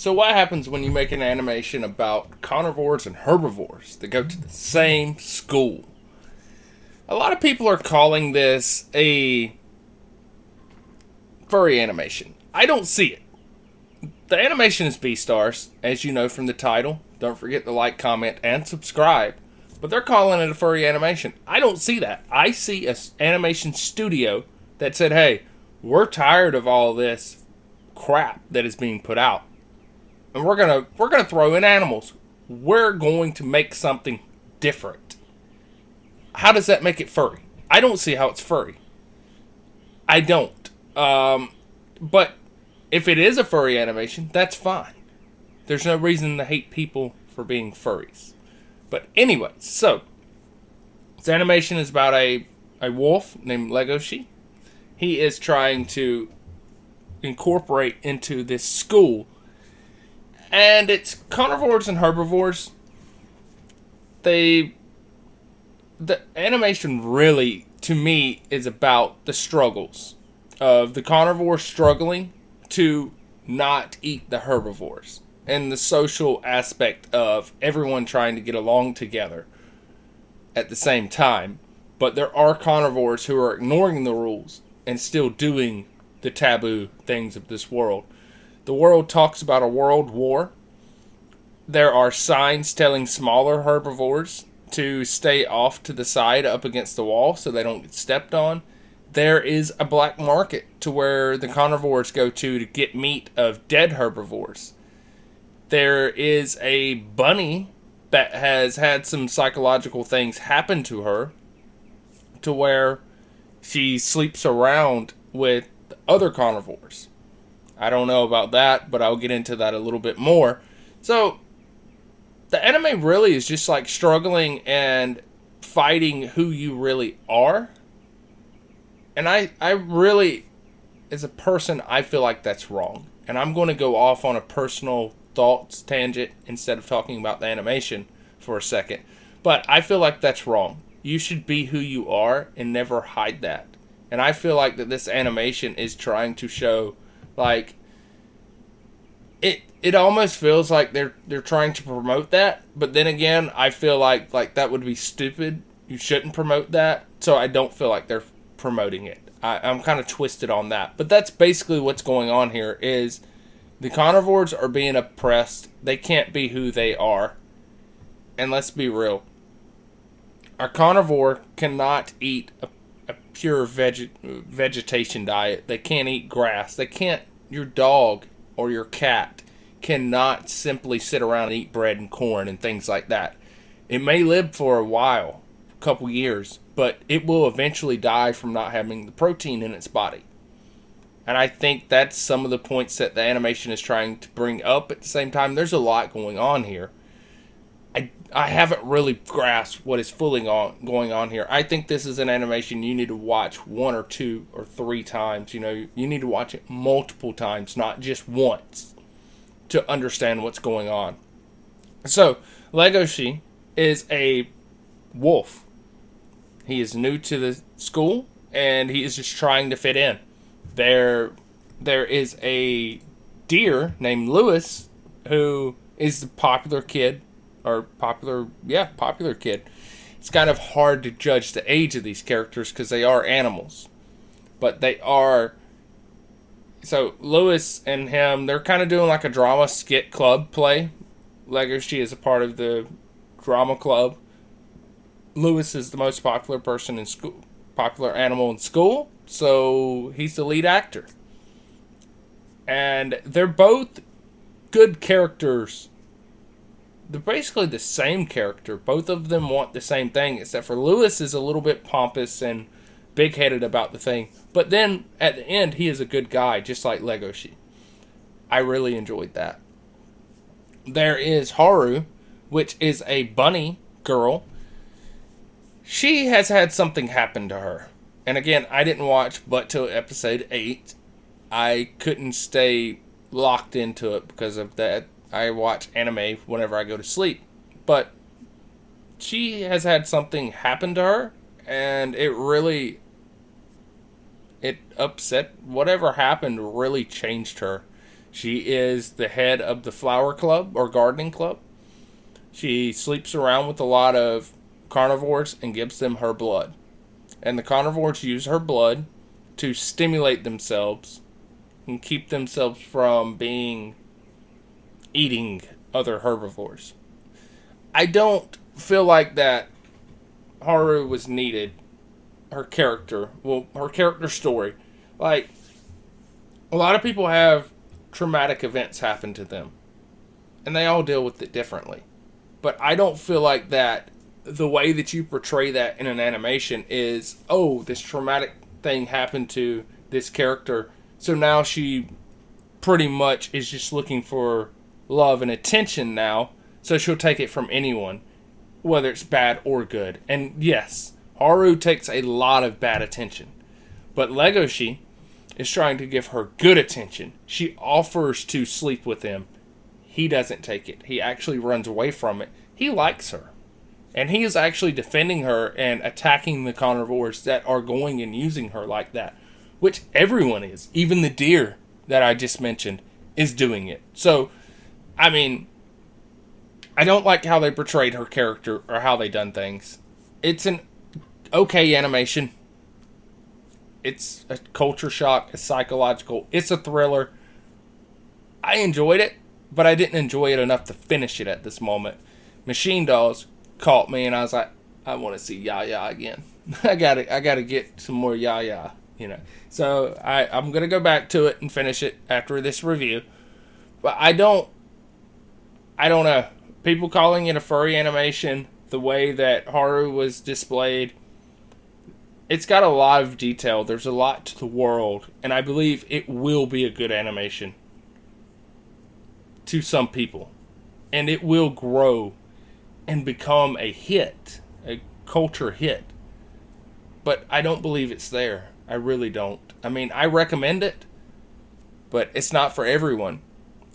So what happens when you make an animation about carnivores and herbivores that go to the same school? A lot of people are calling this a furry animation. I don't see it. The animation is Beastars, as you know from the title. Don't forget to like, comment, and subscribe. But they're calling it a furry animation. I don't see that. I see an animation studio that said, hey, we're tired of all this crap that is being put out. And we're gonna throw in animals. We're going to make something different. How does that make it furry? I don't see how it's furry. I don't. But if it is a furry animation, that's fine. There's no reason to hate people for being furries. But anyway, so this animation is about a wolf named Legoshi. He is trying to incorporate into this school. And it's carnivores and herbivores. The animation really, to me, is about the struggles of the carnivores struggling to not eat the herbivores. And the social aspect of everyone trying to get along together at the same time. But there are carnivores who are ignoring the rules and still doing the taboo things of this world. The world talks about a world war. There are signs telling smaller herbivores to stay off to the side up against the wall so they don't get stepped on. There is a black market to where the carnivores go to get meat of dead herbivores. There is a bunny that has had some psychological things happen to her to where she sleeps around with other carnivores. I don't know about that, but I'll get into that a little bit more. So, the anime really is just like struggling and fighting who you really are. And I really, as a person, I feel like that's wrong. And I'm going to go off on a personal thoughts tangent instead of talking about the animation for a second. But I feel like that's wrong. You should be who you are and never hide that. And I feel like that this animation is trying to show, like, it almost feels like they're trying to promote that. But then again, I feel like that would be stupid. You shouldn't promote that. So I don't feel like they're promoting it. I'm kind of twisted on that. But that's basically what's going on here is the carnivores are being oppressed. They can't be who they are. And let's be real. A carnivore cannot eat a pure vegetation diet. They can't eat grass. They can't. Your dog or your cat cannot simply sit around and eat bread and corn and things like that. It may live for a while, a couple years, but it will eventually die from not having the protein in its body. And I think that's some of the points that the animation is trying to bring up. At the same time, there's a lot going on here. I haven't really grasped what is fully going on here. I think this is an animation you need to watch 1 or 2 or 3 times. You know, you need to watch it multiple times, not just once, to understand what's going on. So, Legoshi is a wolf. He is new to the school, and he is just trying to fit in. There is a deer named Lewis, who is the popular kid. Popular kid. It's kind of hard to judge the age of these characters because they are animals. But they are... So, Lewis and him, they're kind of doing like a drama skit club play. Legoshi is a part of the drama club. Lewis is the most popular person in school. Popular animal in school. So, he's the lead actor. And they're both good characters. They're basically the same character. Both of them want the same thing, except for Lewis is a little bit pompous and big-headed about the thing. But then, at the end, he is a good guy, just like Legoshi. I really enjoyed that. There is Haru, which is a bunny girl. She has had something happen to her. And again, I didn't watch but till episode 8. I couldn't stay locked into it because of that. I watch anime whenever I go to sleep. But she has had something happen to her, and it upset. Whatever happened really changed her. She is the head of the flower club or gardening club. She sleeps around with a lot of carnivores and gives them her blood. And the carnivores use her blood to stimulate themselves and keep themselves from eating other herbivores. I don't feel like that Haru was needed. Her character story. Like, a lot of people have traumatic events happen to them, and they all deal with it differently. But I don't feel like that the way that you portray that in an animation is, oh, this traumatic thing happened to this character, so now she pretty much is just looking for love and attention now, so she'll take it from anyone, whether it's bad or good. And yes, Haru takes a lot of bad attention, but Legoshi is trying to give her good attention. She offers to sleep with him. He doesn't take it. He actually runs away from it. He likes her. And he is actually defending her and attacking the carnivores that are going and using her like that. Which everyone is. Even the deer that I just mentioned is doing it. So, I mean, I don't like how they portrayed her character or how they done things. It's an okay animation. It's a culture shock. It's psychological. It's a thriller. I enjoyed it, but I didn't enjoy it enough to finish it at this moment. Machine Dolls caught me, and I was like, I want to see Yaya again. I gotta get some more Yaya, So I'm gonna go back to it and finish it after this review. But I don't know. People calling it a furry animation, the way that Haru was displayed, it's got a lot of detail. There's a lot to the world, and I believe it will be a good animation to some people. And it will grow and become a hit, a culture hit. But I don't believe it's there. I really don't. I mean, I recommend it, but it's not for everyone.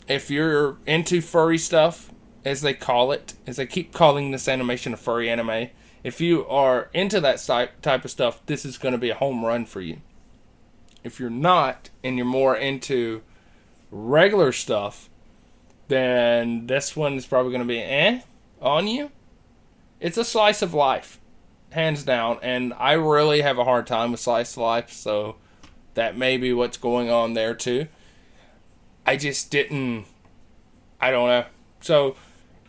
If you're into furry stuff, as they call it, as they keep calling this animation a furry anime, if you are into that type of stuff, this is going to be a home run for you. If you're not, and you're more into regular stuff, then this one is probably going to be on you. It's a slice of life, hands down, and I really have a hard time with slice of life, so that may be what's going on there too. I don't know. So,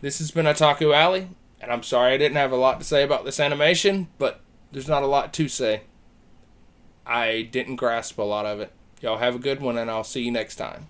this has been Otaku Alley, and I'm sorry I didn't have a lot to say about this animation, but there's not a lot to say. I didn't grasp a lot of it. Y'all have a good one, and I'll see you next time.